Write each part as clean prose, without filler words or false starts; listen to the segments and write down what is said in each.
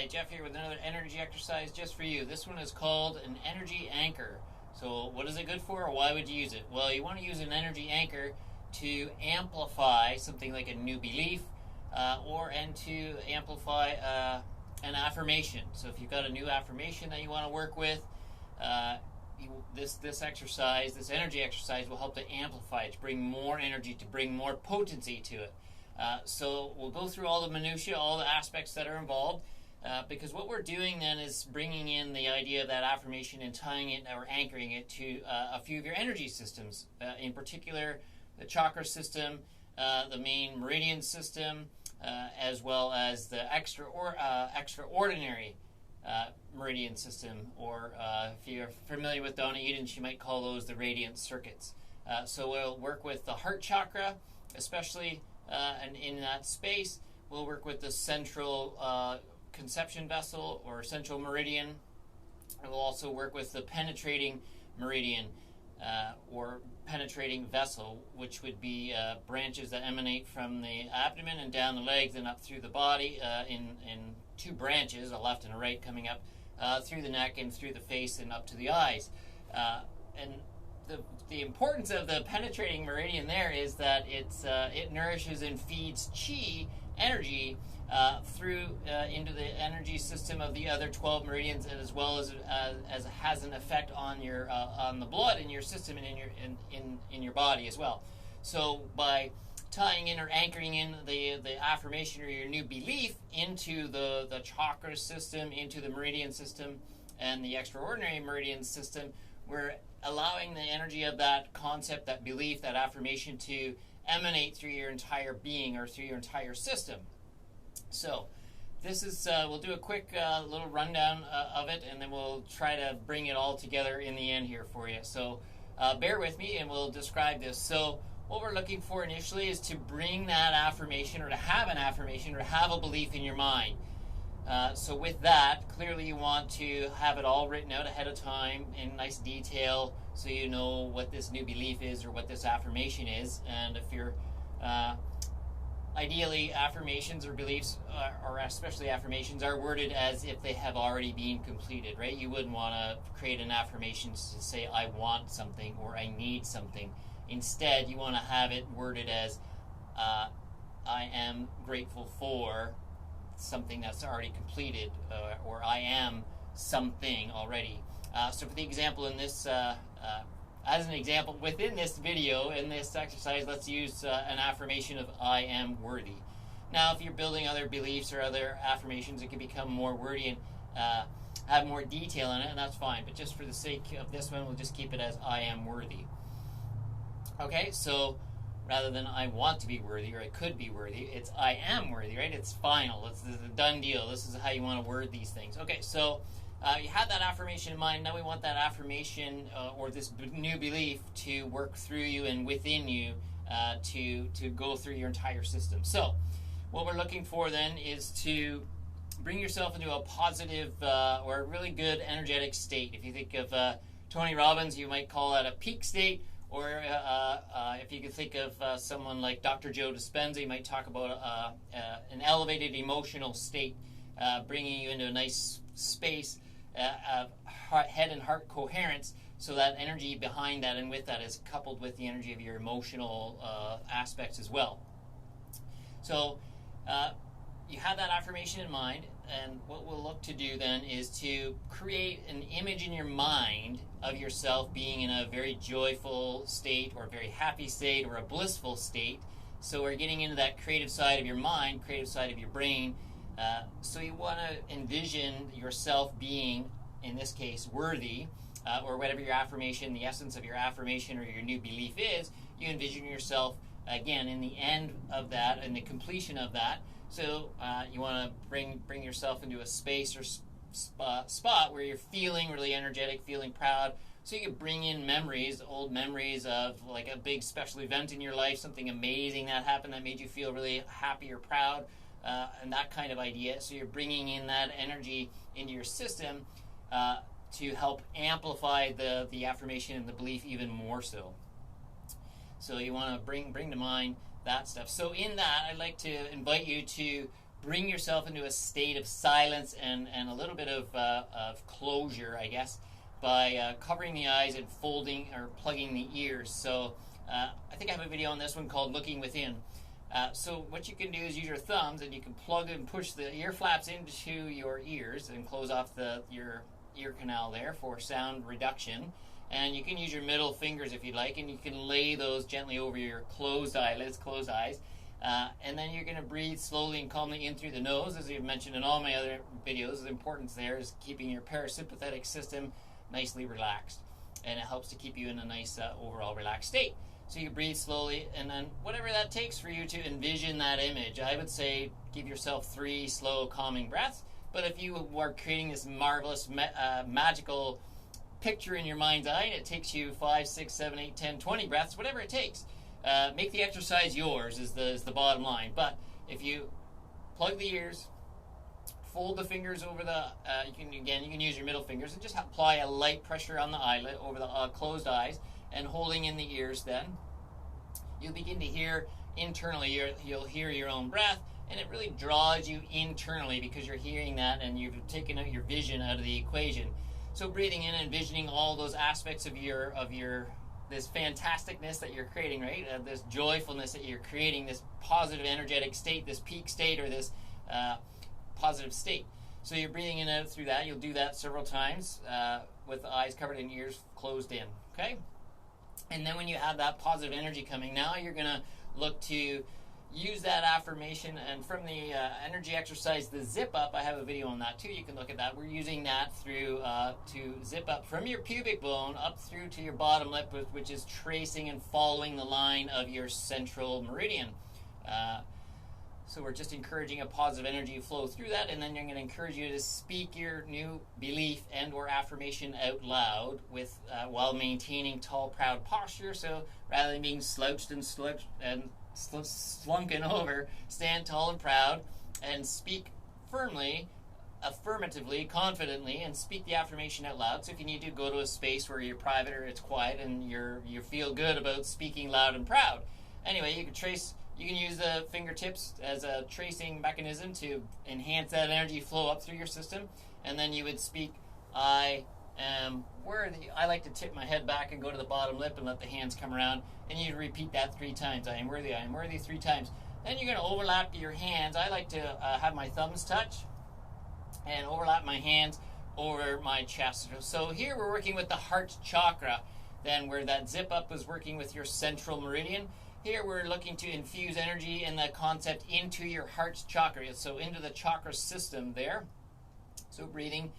Hi, Jeff here with another energy exercise just for you. This one is called an energy anchor. So what is it good for, or why would you use it? Well, you want to use an energy anchor to amplify something like a new belief and to amplify an affirmation. So if you've got a new affirmation that you want to work with, this exercise, this energy exercise will help to amplify it, to bring more energy, to bring more potency to it. So we'll go through all the minutiae, all the aspects that are involved, because what we're doing then is bringing in the idea of that affirmation and tying it or anchoring it to a few of your energy systems, in particular the chakra system, the main meridian system, as well as the extraordinary meridian system, or if you're familiar with Donna Eden, she might call those the radiant circuits. So we'll work with the heart chakra, especially, and in that space, we'll work with the central conception vessel or central meridian. And we'll also work with the penetrating meridian or penetrating vessel, which would be branches that emanate from the abdomen and down the legs and up through the body in two branches, a left and a right, coming up through the neck and through the face and up to the eyes. And the importance of the penetrating meridian there is that it nourishes and feeds chi energy through into the energy system of the other 12 meridians, as well as it has an effect on your on the blood in your system and in your body as well. So by tying in or anchoring in the affirmation or your new belief into the chakra system, into the meridian system, and the extraordinary meridian system, we're allowing the energy of that concept, that belief, that affirmation to emanate through your entire being or through your entire system. So this is, we'll do a quick little rundown of it, and then we'll try to bring it all together in the end here for you. So bear with me and we'll describe this. So what we're looking for initially is to bring that affirmation, or to have an affirmation, or have a belief in your mind. So with that, clearly you want to have it all written out ahead of time in nice detail, so you know what this new belief is or what this affirmation is. And if you're ideally, affirmations or beliefs, or especially affirmations, are worded as if they have already been completed, right? You wouldn't want to create an affirmation to say, I want something or I need something. Instead, you want to have it worded as, I am grateful for something that's already completed, or I am something already. So for the example in this, as an example, within this video, in this exercise, let's use an affirmation of I am worthy. Now, if you're building other beliefs or other affirmations, it can become more wordy and have more detail in it, and that's fine. But just for the sake of this one, we'll just keep it as I am worthy. Okay, so rather than I want to be worthy or I could be worthy, it's I am worthy, right? It's final. It's a done deal. This is how you want to word these things. Okay, so you had that affirmation in mind. Now we want that affirmation or this new belief to work through you and within you to go through your entire system. So what we're looking for then is to bring yourself into a positive or a really good energetic state. If you think of Tony Robbins, you might call that a peak state. Or if you could think of someone like Dr. Joe Dispenza, you might talk about an elevated emotional state, bringing you into a nice space of head and heart coherence, so that energy behind that and with that is coupled with the energy of your emotional aspects as well. So you have that affirmation in mind, and what we'll look to do then is to create an image in your mind of yourself being in a very joyful state, or a very happy state, or a blissful state. So we're getting into that creative side of your mind, creative side of your brain. So you want to envision yourself being, in this case, worthy, or whatever your affirmation, the essence of your affirmation or your new belief is. You envision yourself, again, in the end of that, and the completion of that. So you want to bring yourself into a space or spot where you're feeling really energetic, feeling proud. So you can bring in memories, old memories of like a big special event in your life, something amazing that happened that made you feel really happy or proud, and that kind of idea. So you're bringing in that energy into your system to help amplify the affirmation and the belief even more so. So you want to bring to mind that stuff. So in that, I'd like to invite you to bring yourself into a state of silence and a little bit of closure, I guess, by covering the eyes and folding or plugging the ears. So I think I have a video on this one called Looking Within. So what you can do is use your thumbs, and you can plug and push the ear flaps into your ears and close off your ear canal there for sound reduction. And you can use your middle fingers if you'd like, and you can lay those gently over your closed eyelids, closed eyes. And then you're going to breathe slowly and calmly in through the nose. As you've mentioned in all my other videos, the importance there is keeping your parasympathetic system nicely relaxed. And it helps to keep you in a nice overall relaxed state. So you breathe slowly, and then whatever that takes for you to envision that image. I would say give yourself 3 slow, calming breaths. But if you are creating this marvelous, magical picture in your mind's eye, and it takes you 5, 6, 7, 8, 10, 20 breaths, whatever it takes. Make the exercise yours is the bottom line. But if you plug the ears, fold the fingers over the, you can use your middle fingers and just apply a light pressure on the eyelid over the closed eyes, and holding in the ears, then you'll begin to hear internally, you'll hear your own breath, and it really draws you internally because you're hearing that and you've taken out your vision out of the equation. So breathing in and envisioning all those aspects of this fantasticness that you're creating, right? This joyfulness that you're creating, this positive energetic state, this peak state, or this positive state. So you're breathing in and out through that. You'll do that several times with the eyes covered and ears closed in, okay? And then when you have that positive energy coming, now you're going to look to use that affirmation. And from the energy exercise, the zip up, I have a video on that too. You can look at that. We're using that through to zip up from your pubic bone up through to your bottom lip, which is tracing and following the line of your central meridian. So we're just encouraging a positive energy flow through that, and then you're going to encourage you to speak your new belief and or affirmation out loud with while maintaining tall, proud posture. So rather than being slouched and slunken over, stand tall and proud and speak firmly, affirmatively, confidently, and speak the affirmation out loud. So if you need to, go to a space where you're private or it's quiet and you feel good about speaking loud and proud. Anyway, you can use the fingertips as a tracing mechanism to enhance that energy flow up through your system. And then you would speak, I am worthy. I like to tip my head back and go to the bottom lip and let the hands come around. And you repeat that 3 times. I am worthy 3 times. Then you're going to overlap your hands. I like to have my thumbs touch and overlap my hands over my chest. So here we're working with the Heart Chakra. Then where that zip up was working with your central meridian. Here we're looking to infuse energy and the concept into your heart chakra, so into the chakra system there. So breathing,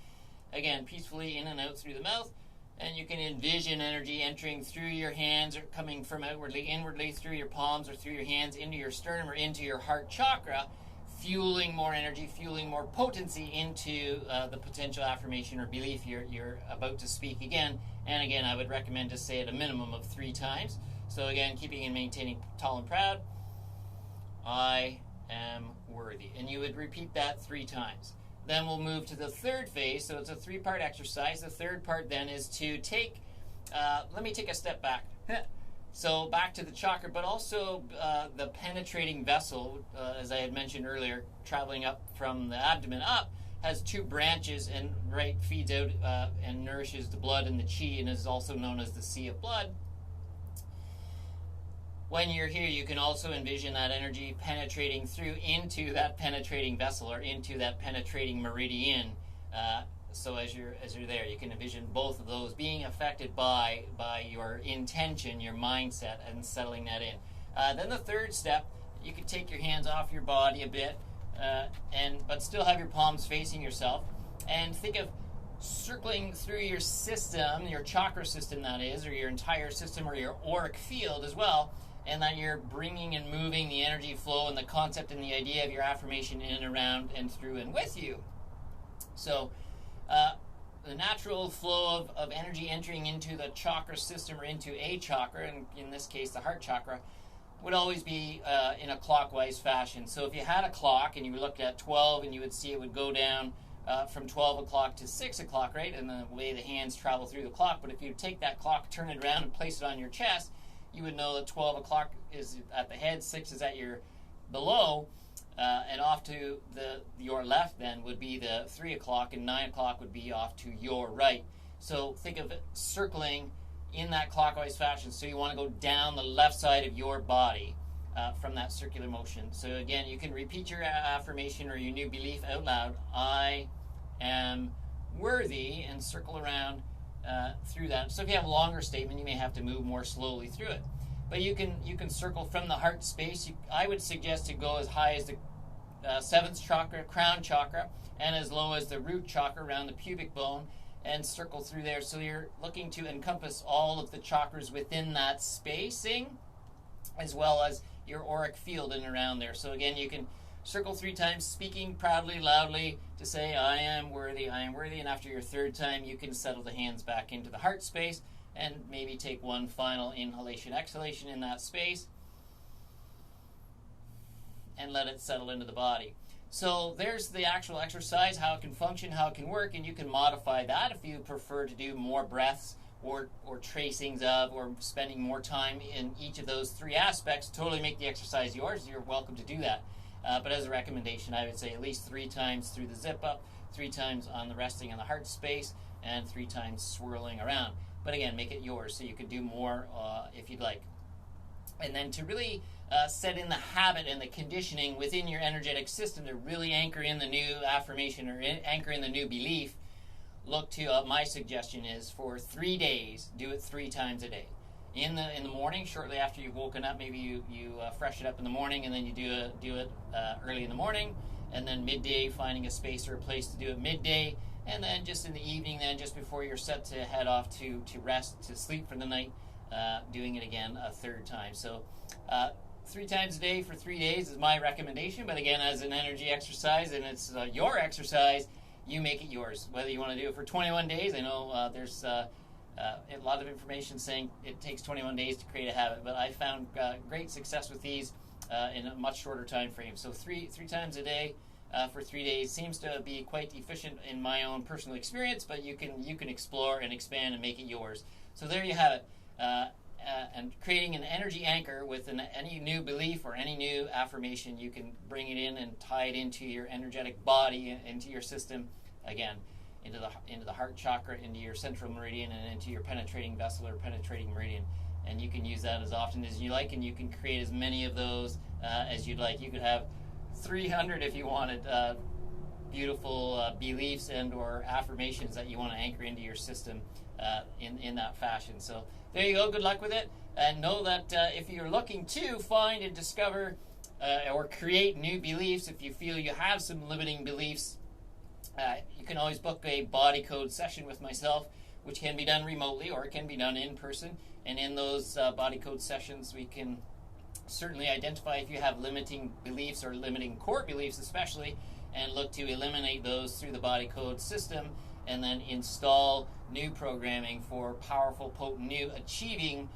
again, peacefully in and out through the mouth, and you can envision energy entering through your hands or coming from outwardly, inwardly through your palms or through your hands into your sternum or into your heart chakra, fueling more energy, fueling more potency into the potential affirmation or belief you're about to speak again. And again, I would recommend to say it a minimum of 3 times. So again, keeping and maintaining tall and proud, I am worthy. And you would repeat that 3 times. Then we'll move to the third phase. So it's a 3-part exercise. The third part then is to take, let me take a step back. So back to the chakra, but also the penetrating vessel, as I had mentioned earlier, traveling up from the abdomen up, has 2 branches and feeds out and nourishes the blood and the chi, and is also known as the sea of blood. When you're here, you can also envision that energy penetrating through into that penetrating vessel or into that penetrating meridian. So as you're there, you can envision both of those being affected by your intention, your mindset, and settling that in. Then the third step, you can take your hands off your body a bit, but still have your palms facing yourself, and think of circling through your system, your chakra system that is, or your entire system, or your auric field as well. And that you're bringing and moving the energy flow and the concept and the idea of your affirmation in and around and through and with you. So the natural flow of energy entering into the chakra system or into a chakra, and in this case the heart chakra, would always be in a clockwise fashion. So if you had a clock and you looked at 12 and you would see it would go down from 12 o'clock to 6 o'clock, right? And the way the hands travel through the clock. But if you take that clock, turn it around and place it on your chest, you would know that 12 o'clock is at the head, 6 is at your below. and off to your left then would be the 3 o'clock, and 9 o'clock would be off to your right. So think of it circling in that clockwise fashion. So you want to go down the left side of your body from that circular motion. So again, you can repeat your affirmation or your new belief out loud. I am worthy, and circle around through that. So if you have a longer statement, you may have to move more slowly through it. But you can circle from the heart space. I would suggest to go as high as the 7th chakra, crown chakra, and as low as the root chakra around the pubic bone, and circle through there. So you're looking to encompass all of the chakras within that spacing, as well as your auric field in and around there. So again, you can circle 3 times, speaking proudly, loudly, to say, I am worthy, I am worthy. And after your 3rd time, you can settle the hands back into the heart space and maybe take one final inhalation, exhalation in that space, and let it settle into the body. So there's the actual exercise, how it can function, how it can work, and you can modify that if you prefer to do more breaths or tracings of, or spending more time in each of those 3 aspects. Totally make the exercise yours. You're welcome to do that. But as a recommendation, I would say at least 3 times through the zip up, 3 times on the resting on the heart space, and 3 times swirling around. But again, make it yours, so you can do more if you'd like. And then to really set in the habit and the conditioning within your energetic system to really anchor in the new affirmation or anchor in the new belief, look to, my suggestion is for 3 days, do it 3 times a day. In the morning, shortly after you've woken up, maybe you freshen up in the morning, and then you do it early in the morning, and then midday, finding a space or a place to do it midday, and then just in the evening, then just before you're set to head off to rest, to sleep for the night, doing it again a 3rd time. So 3 times a day for 3 days is my recommendation, but again, as an energy exercise, and it's your exercise, you make it yours. Whether you want to do it for 21 days, I know there's a lot of information saying it takes 21 days to create a habit, but I found great success with these in a much shorter time frame. So three times a day for 3 days seems to be quite efficient in my own personal experience, but you can explore and expand and make it yours. So there you have it. And creating an energy anchor with any new belief or any new affirmation, you can bring it in and tie it into your energetic body, into your system, again, into the heart chakra, into your central meridian, and into your penetrating vessel or penetrating meridian. And you can use that as often as you like, and you can create as many of those as you'd like. You could have 300 if you wanted beautiful beliefs and or affirmations that you want to anchor into your system in that fashion. So there you go. Good luck with it. And know that if you're looking to find and discover or create new beliefs, if you feel you have some limiting beliefs, you can always book a body code session with myself, which can be done remotely or it can be done in person. And in those body code sessions, we can certainly identify if you have limiting beliefs or limiting core beliefs especially, and look to eliminate those through the body code system, and then install new programming for powerful, potent, new achieving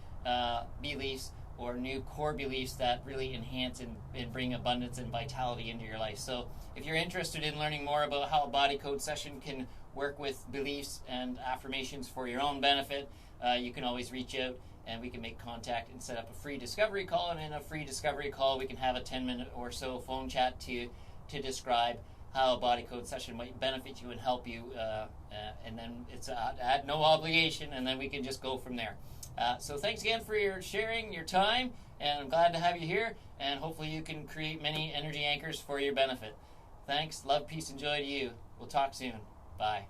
beliefs or new core beliefs that really enhance and bring abundance and vitality into your life. So if you're interested in learning more about how a body code session can work with beliefs and affirmations for your own benefit, you can always reach out and we can make contact and set up a free discovery call. And in a free discovery call, we can have a 10-minute or so phone chat to describe how a body code session might benefit you and help you, and then it's at no obligation, and then we can just go from there. So thanks again for your sharing your time, and I'm glad to have you here, and hopefully you can create many energy anchors for your benefit. Thanks, love, peace, and joy to you. We'll talk soon. Bye.